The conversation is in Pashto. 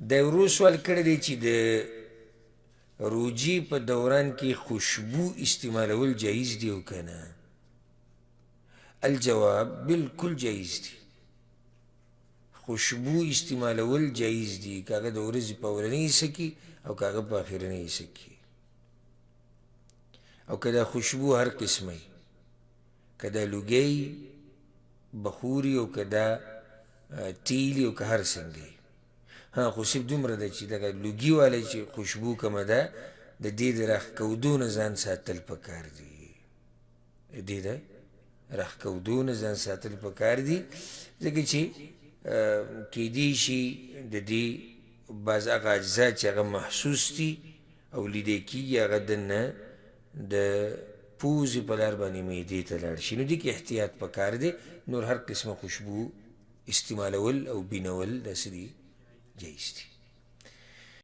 دا ورو سوال کړی دی چې د روجې په دوران کې خوشبو استعمالول جایز دی او که نه؟ الجواب بالکل جایز دی. خوشبو استعمالول جایز دی، که هغه د ورځې په اولنۍ حصه کې او که هغه په اخرنۍ حصه کې، او که دا خوشبو هر قسمه وي، که دا لوګی بخوري او که دا تیل او که هر څنګه وي. ها خو صرف دومره ده چې دغه لوګي والا چې خوشبو کومه ده د دې د راښکودو نه ځان ساتل پکار دي، د دې د راښکودو نه ځان ساتل پکار دي، ځکه چې کیدی شي د دې بعض هغه اجزا چې هغه محسوس دي او لیدی کېږي هغه دننه د پوزې په لار باندې معدې ته لاړ شي، نو دې کې احتیاط پکار دی. نور هر قسمه خوشبو استعمالول او بینول داسې دي جایز دي.